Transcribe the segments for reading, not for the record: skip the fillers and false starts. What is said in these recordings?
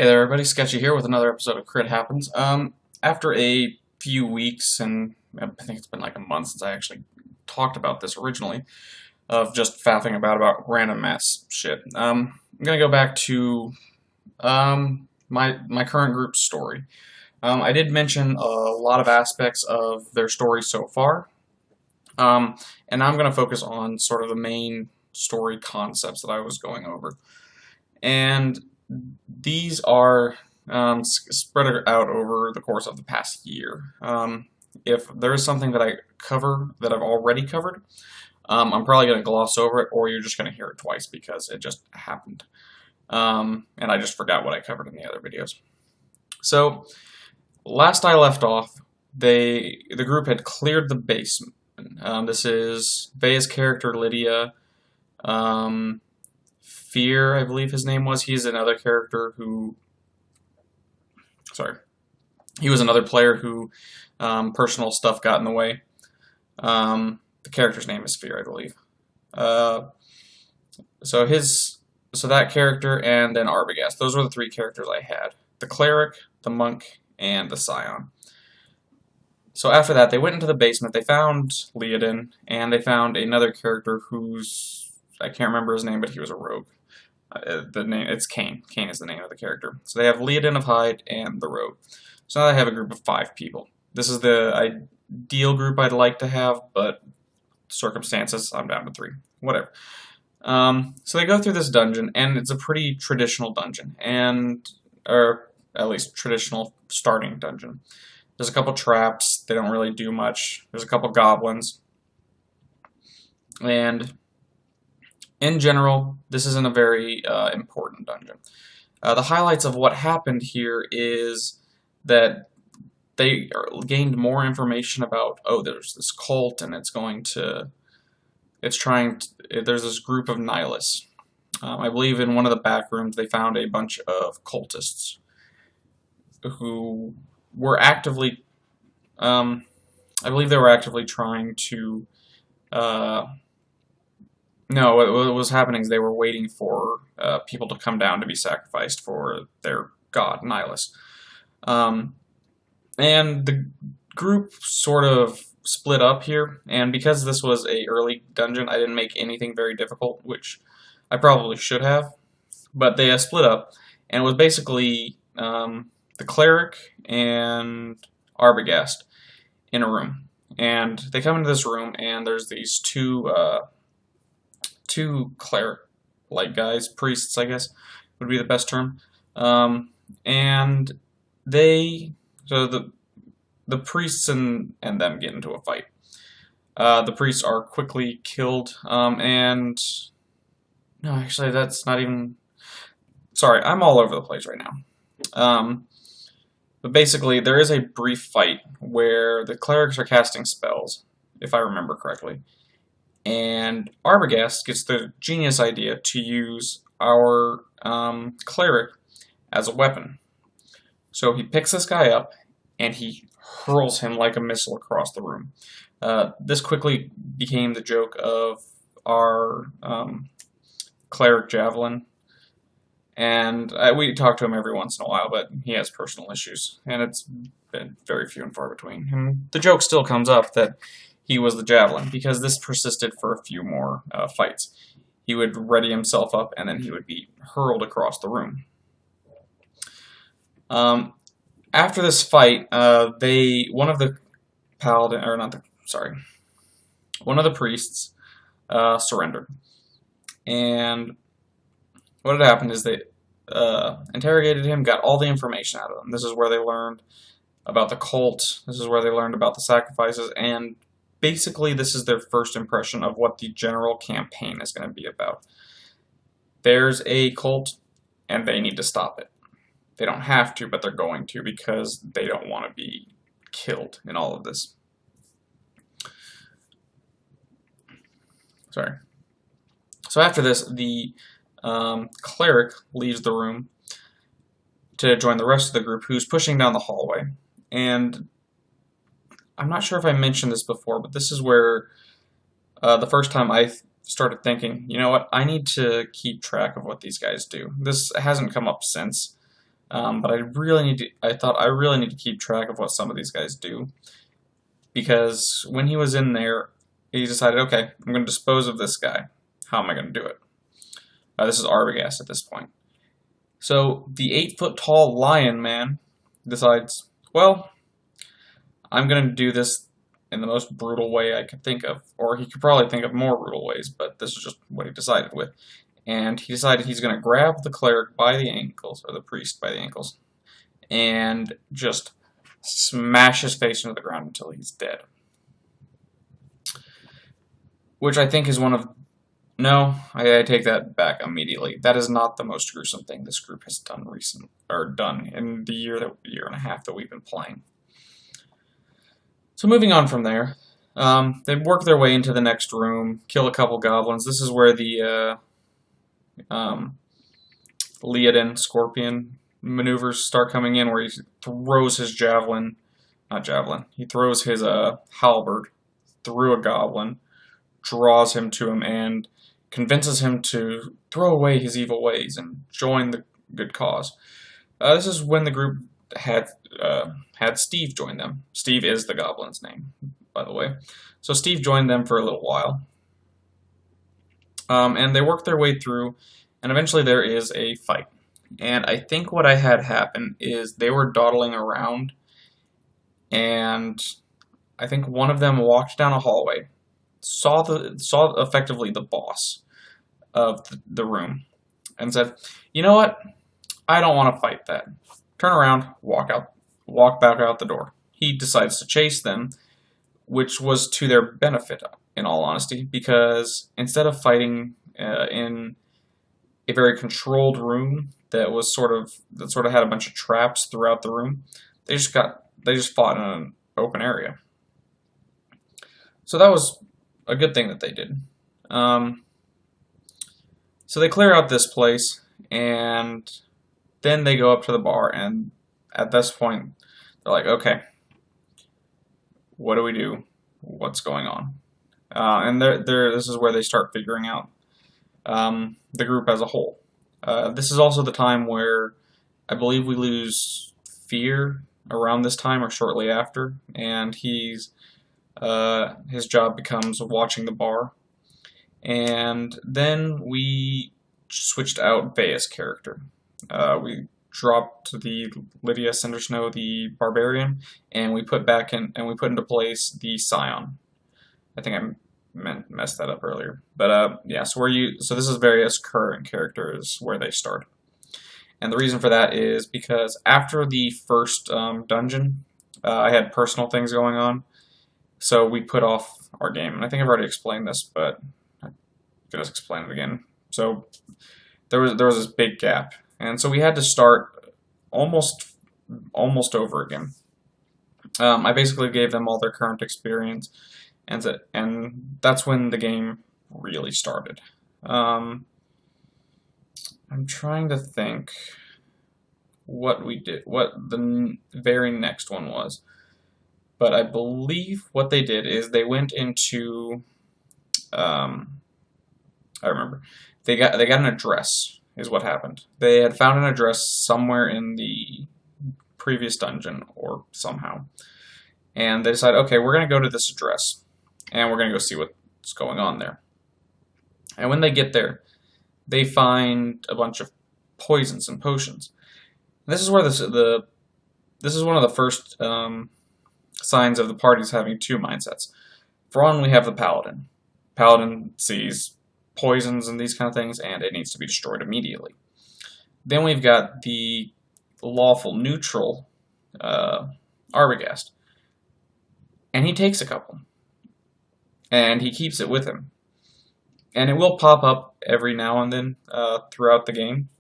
Hey there, everybody. Sketchy here with another episode of Crit Happens. After a few weeks, and I think it's been like a month since I actually talked about this originally, of just faffing about random mass shit. I'm gonna go back to my current group's story. I did mention a lot of aspects of their story so far, and I'm gonna focus on sort of the main story concepts that I was going over. And these are spread out over the course of the past year. If there is something that I cover that I've already covered, I'm probably going to gloss over it, or you're just going to hear it twice because it just happened. And I just forgot what I covered in the other videos. So, last I left off, the group had cleared the basement. This is Vea's character, Lydia. Fear, I believe his name was. He's another character who... Sorry. He was another player who personal stuff got in the way. The character's name is Fear, I believe. So that character and then Arbogast. Those were the three characters I had. The cleric, the monk, and the scion. So after that, they went into the basement. They found Leodin, and they found another character who's... I can't remember his name, but he was a rogue. It's Kane. Kane is the name of the character. So they have Leodin of Hyde and the rogue. So now they have a group of 5 people. This is the ideal group I'd like to have, but circumstances, I'm down to 3. Whatever. So they go through this dungeon, and it's a pretty traditional dungeon, or at least traditional starting dungeon. There's a couple traps. They don't really do much. There's a couple goblins. And in general, this isn't a very important dungeon. The highlights of what happened here is that they gained more information about, there's this cult, and there's this group of nihilists. I believe in one of the back rooms they found a bunch of cultists who were actively, I believe they were actively trying to, no, what was happening is they were waiting for people to come down to be sacrificed for their god, Nihilus. And the group sort of split up here, and because this was a early dungeon, I didn't make anything very difficult, which I probably should have. But they split up, and it was basically the cleric and Arbogast in a room. And they come into this room, and there's these two cleric-like guys, priests, I guess, would be the best term. And the priests and them get into a fight. The priests are quickly killed, and... No, actually, that's not even... Sorry, I'm all over the place right now. But basically, there is a brief fight where the clerics are casting spells, if I remember correctly. And Arbogast gets the genius idea to use our cleric as a weapon. So he picks this guy up, and he hurls him like a missile across the room. This quickly became the joke of our cleric Javelin. And we talk to him every once in a while, but he has personal issues, and it's been very few and far between. And the joke still comes up that he was the Javelin, because this persisted for a few more fights. He would ready himself up, and then he would be hurled across the room. After this fight, one of the priests surrendered. And what had happened is they interrogated him, got all the information out of him. This is where they learned about the cult. This is where they learned about the sacrifices, and basically, this is their first impression of what the general campaign is going to be about. There's a cult, and they need to stop it. They don't have to, but they're going to, because they don't want to be killed in all of this. Sorry. So after this, the cleric leaves the room to join the rest of the group, who's pushing down the hallway. And I'm not sure if I mentioned this before, but this is where the first time I started thinking, you know what, I need to keep track of what these guys do. This hasn't come up since, But I thought I really need to keep track of what some of these guys do, because when he was in there, he decided, okay, I'm going to dispose of this guy. How am I going to do it? This is Arbogast at this point. So the 8-foot tall lion man decides, well, I'm going to do this in the most brutal way I could think of. Or he could probably think of more brutal ways, but this is just what he decided with. And he decided he's going to grab the cleric by the ankles, or the priest by the ankles, and just smash his face into the ground until he's dead. Which I think is one of... No, I take that back immediately. That is not the most gruesome thing this group has done done in the year and a half that we've been playing. So moving on from there, they work their way into the next room, kill a couple goblins. This is where the Leodin Scorpion maneuvers start coming in, where he throws his he throws his halberd through a goblin, draws him to him, and convinces him to throw away his evil ways and join the good cause. This is when the group had Steve join them. Steve is the goblin's name, by the way. So Steve joined them for a little while. And they work their way through, and eventually there is a fight. And I think what I had happen is they were dawdling around, and I think one of them walked down a hallway, saw effectively the boss of the room, and said, "You know what? I don't want to fight that." Turn around, walk back out the door. He decides to chase them, which was to their benefit, in all honesty, because instead of fighting in a very controlled room that sort of had a bunch of traps throughout the room, they just fought in an open area. So that was a good thing that they did. So they clear out this place, and then they go up to the bar, and at this point, they're like, okay, what do we do? What's going on? And this is where they start figuring out the group as a whole. This is also the time where I believe we lose Fear around this time or shortly after, and his job becomes watching the bar. And then we switched out Vea's character. We dropped the Lydia Cindersnow, the barbarian, and we put into place the Scion. I think I messed that up earlier, but yeah. So this is various current characters where they start, and the reason for that is because after the first dungeon, I had personal things going on, so we put off our game. And I think I've already explained this, but I could just explain it again. So there was this big gap, and so we had to start almost over again. I basically gave them all their current experience, and that's when the game really started. I'm trying to think what we did, what the very next one was. But I believe what they did is they went into, I remember, they got an address, is what happened. They had found an address somewhere in the previous dungeon, or somehow. And they decided, okay, we're going to go to this address, and we're going to go see what's going on there. And when they get there, they find a bunch of poisons and potions. And this is where this is one of the first signs of the parties having two mindsets. For one, we have the paladin. Paladin sees poisons and these kind of things, and it needs to be destroyed immediately. Then we've got the lawful neutral Arbogast, and he takes a couple, and he keeps it with him. And it will pop up every now and then throughout the game.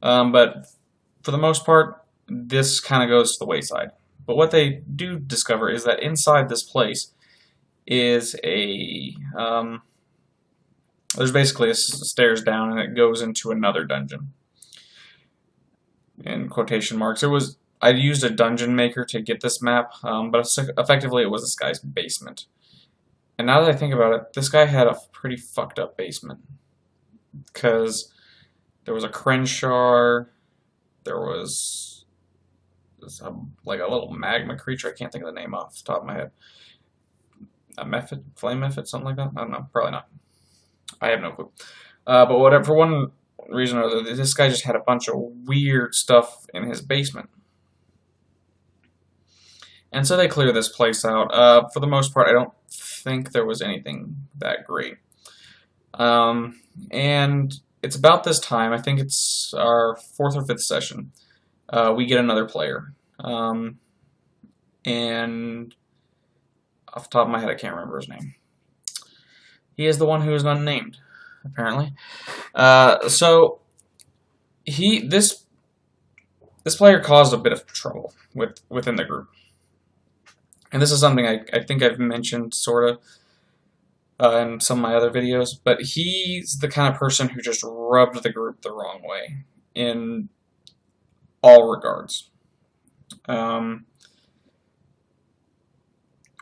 But for the most part, this kind of goes to the wayside. But what they do discover is that inside this place is there's basically a stairs down, and it goes into another dungeon. In quotation marks. I used a dungeon maker to get this map, but effectively it was this guy's basement. And now that I think about it, this guy had a pretty fucked up basement. Because there was a Crenshaw, there was like a little magma creature. I can't think of the name off the top of my head. A Mephit, Flame Mephit, something like that. I don't know. Probably not. I have no clue. But whatever. For one reason or other, this guy just had a bunch of weird stuff in his basement. And so they clear this place out. For the most part, I don't think there was anything that great. And it's about this time, I think it's our 4th or 5th session, we get another player. And off the top of my head, I can't remember his name. He is the one who is unnamed, apparently. So this player caused a bit of trouble within the group. And this is something I think I've mentioned, sort of, in some of my other videos, but he's the kind of person who just rubbed the group the wrong way in all regards.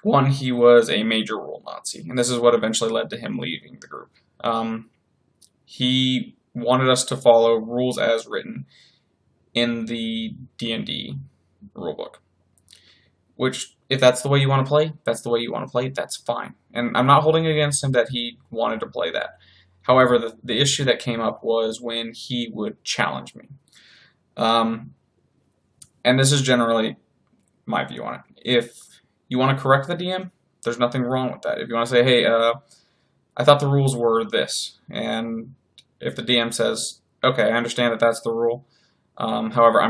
One, he was a major rule Nazi, and this is what eventually led to him leaving the group. He wanted us to follow rules as written in the D&D rulebook, which, if that's the way you want to play, that's the way you want to play, that's fine. And I'm not holding it against him that he wanted to play that. However, the issue that came up was when he would challenge me. And this is generally my view on it. If you want to correct the DM, there's nothing wrong with that. If you want to say, hey, I thought the rules were this, and if the DM says, okay, I understand that that's the rule, however,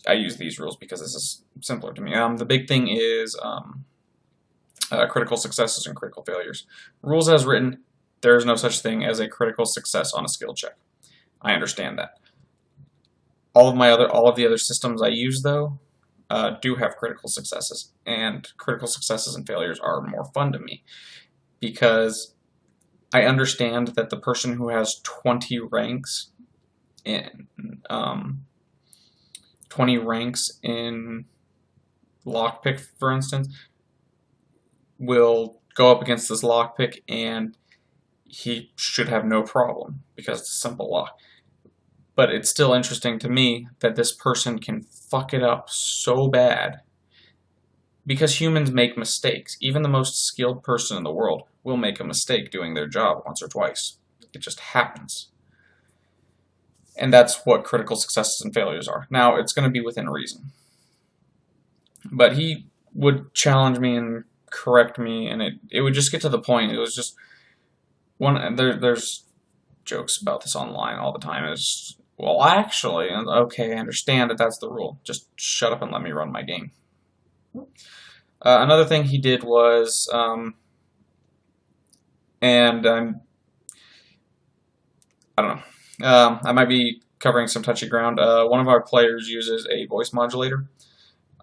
I use these rules because this is simpler to me. The big thing is critical successes and critical failures. Rules as written, there is no such thing as a critical success on a skill check. I understand that. All of the other systems I use, though, do have critical successes, and critical successes and failures are more fun to me because I understand that the person who has 20 ranks in 20 ranks in lockpick, for instance, will go up against this lockpick and he should have no problem because it's a simple lock. But it's still interesting to me that this person can fuck it up so bad because humans make mistakes. Even the most skilled person in the world will make a mistake doing their job once or twice. It just happens. And that's what critical successes and failures are. Now, it's going to be within reason. But he would challenge me and correct me, and it would just get to the point. It was just there's jokes about this online all the time. It's, well, actually, okay, I understand that that's the rule. Just shut up and let me run my game. Another thing he did was, and I don't know. I might be covering some touchy ground. One of our players uses a voice modulator,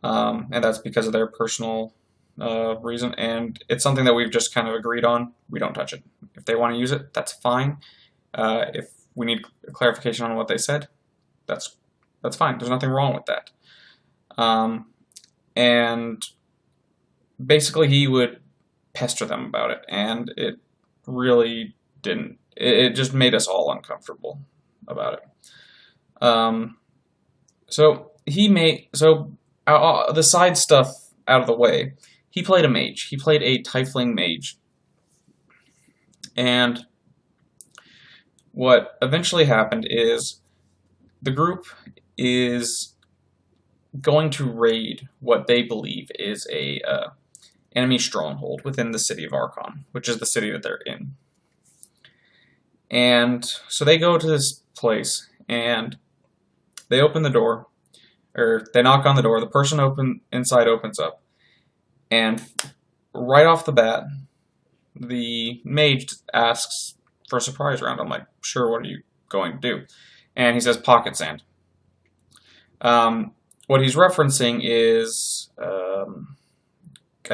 and that's because of their personal reason, and it's something that we've just kind of agreed on. We don't touch it. If they want to use it, that's fine. If we need clarification on what they said, that's fine. There's nothing wrong with that. And basically he would pester them about it, and it really didn't. It just made us all uncomfortable about it. So the side stuff out of the way, he played a mage. He played a Tiefling mage. And what eventually happened is the group is going to raid what they believe is a enemy stronghold within the city of Archon, which is the city that they're in. And so they go to this place, and they open the door, or they knock on the door. The person inside opens up, and right off the bat, the mage asks for a surprise round. I'm like, sure, what are you going to do? And he says pocket sand. What he's referencing is, I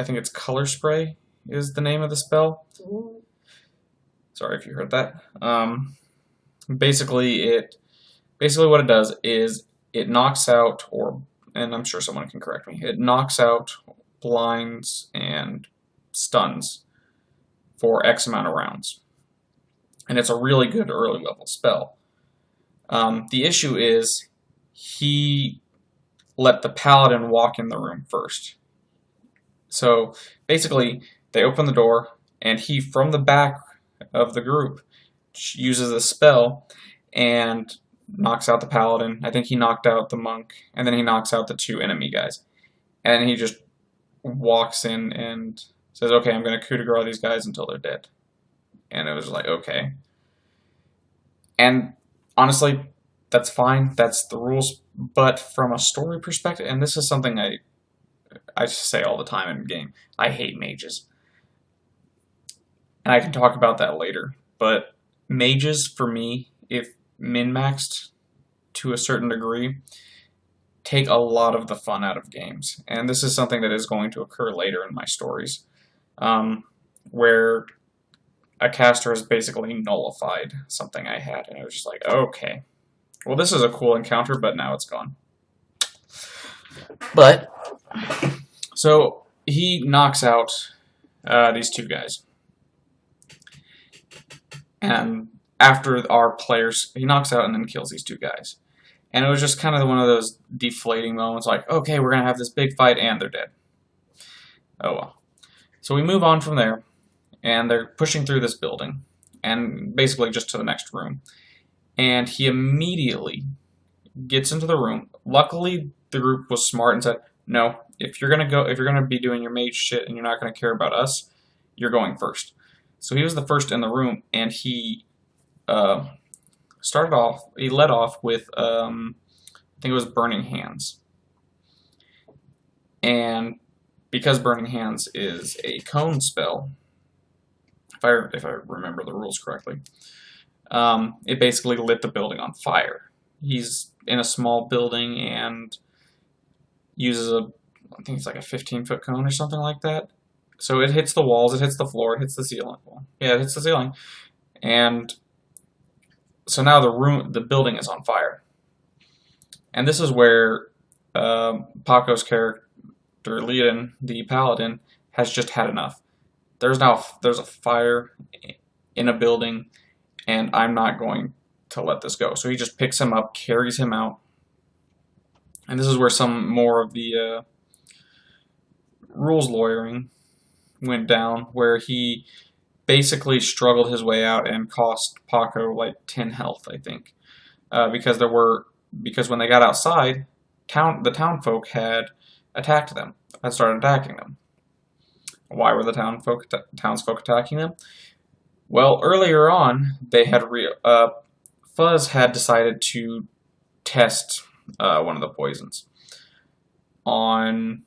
think it's color spray is the name of the spell. Sorry if you heard that. Basically what it does is it knocks out, and I'm sure someone can correct me, it knocks out, blinds, and stuns for X amount of rounds. And it's a really good early level spell. The issue is he let the paladin walk in the room first. So basically, they open the door, and he, from the back of the group, uses a spell and knocks out the paladin. I think he knocked out the monk, and then he knocks out the 2 enemy guys. And he just walks in and says, okay, I'm going to coup de grace these guys until they're dead. And it was like, okay. And honestly, that's fine. That's the rules. But from a story perspective, and this is something I say all the time in game, I hate mages. And I can talk about that later. But mages, for me, if min-maxed to a certain degree, take a lot of the fun out of games. And this is something that is going to occur later in my stories, where a caster has basically nullified something I had. And I was just like, okay, well, this is a cool encounter, but now it's gone. But, so he knocks out these 2 guys. And after our players, he knocks out and then kills these 2 guys. And it was just kind of one of those deflating moments, like, okay, we're going to have this big fight, and they're dead. Oh well. So we move on from there, and they're pushing through this building, and basically just to the next room. And he immediately gets into the room. Luckily, the group was smart and said, no, if you're gonna be doing your mage shit and you're not gonna care about us, you're going first. So he was the first in the room, and he he led off with, I think it was Burning Hands. And because Burning Hands is a cone spell, if I remember the rules correctly, it basically lit the building on fire. He's in a small building and uses I think it's like a 15-foot cone or something like that. So it hits the walls, it hits the floor, it hits the ceiling. Yeah, it hits the ceiling. And so now the building is on fire. And this is where Paco's character, Leodin, the paladin, has just had enough. There's a fire in a building, and I'm not going to let this go. So he just picks him up, carries him out. And this is where some more of the rules lawyering went down, where he basically struggled his way out and cost Paco like 10 health, I think, because when they got outside, the townfolk had attacked them, had started attacking them. Why were the townsfolk attacking them? Well, earlier on, they had Fuzz had decided to test one of the poisons on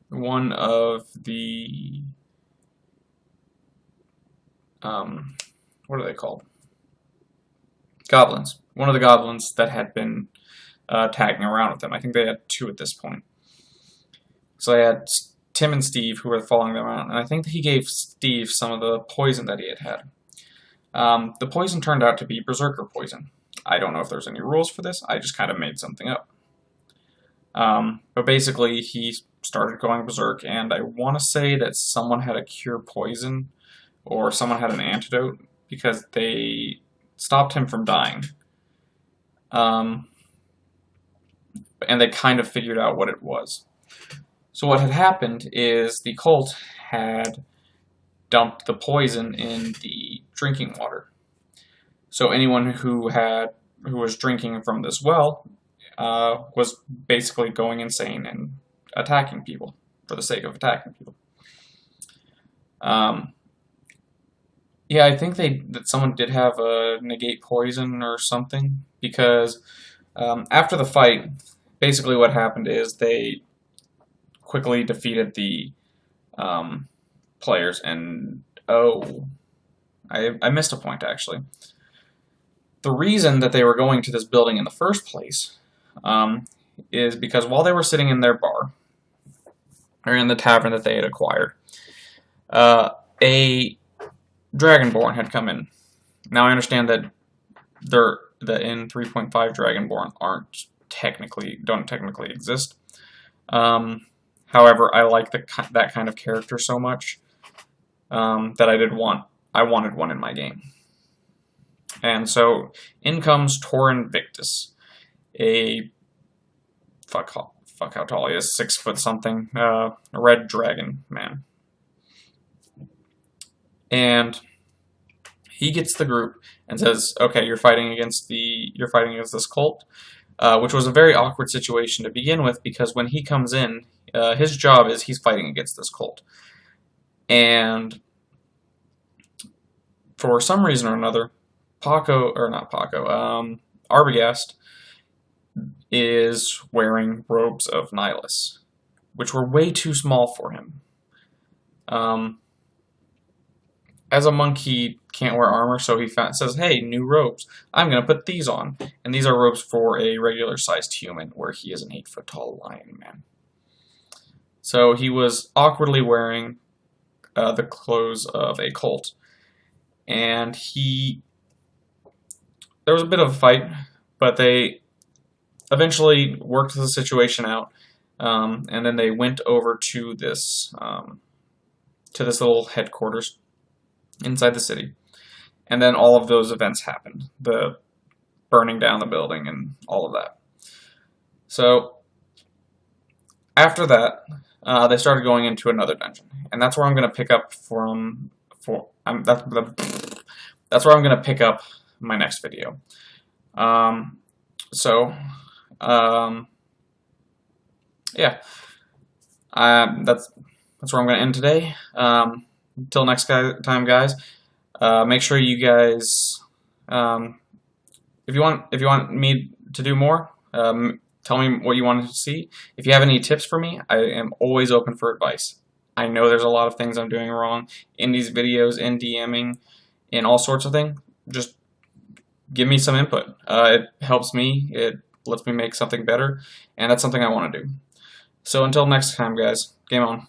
one of the what are they called? Goblins. One of the goblins that had been tagging around with them. I think they had 2 at this point. So they had Tim and Steve who were following them around, and I think that he gave Steve some of the poison that he had. The poison turned out to be berserker poison. I don't know if there's any rules for this. I just kind of made something up. But basically, he started going berserk, and I want to say that someone had a cure poison, or someone had an antidote, because they stopped him from dying. And they kind of figured out what it was. So what had happened is the cult had dumped the poison in the drinking water. So anyone who was drinking from this well was basically going insane and attacking people for the sake of attacking people. Yeah, I think that someone did have a negate poison or something, because after the fight, basically what happened is they quickly defeated the players, and I missed a point actually. The reason that they were going to this building in the first place is because while they were sitting in their bar, or in the tavern that they had acquired, a Dragonborn had come in. Now I understand that in 3.5 Dragonborn don't technically exist. However, I like that kind of character so much that I wanted one in my game. And so in comes Torin Victus, a fuck how tall he is, 6 foot something, a red dragon man. And he gets the group and says, "Okay, you're fighting against this cult," which was a very awkward situation to begin with because when he comes in, his job is he's fighting against this cult, and for some reason or another, Arbogast is wearing robes of Nihilus, which were way too small for him. As a monk, he can't wear armor, so he says, "Hey, new robes. I'm going to put these on." And these are robes for a regular-sized human, where he is an 8-foot-tall lion man. So he was awkwardly wearing the clothes of a cult. And there was a bit of a fight, but they eventually worked the situation out, and then they went over to this little headquarters inside the city, and then all of those events happened, the burning down the building and all of that. So after that, they started going into another dungeon, and that's where I'm going to pick up that's where I'm going to pick up my next video. Yeah, that's where I'm going to end today. Until next time, guys. Make sure you guys, if you want me to do more, tell me what you want to see. If you have any tips for me, I am always open for advice. I know there's a lot of things I'm doing wrong in these videos, in DMing, in all sorts of things. Just give me some input. It helps me. It lets me make something better, and that's something I want to do. So until next time, guys, game on.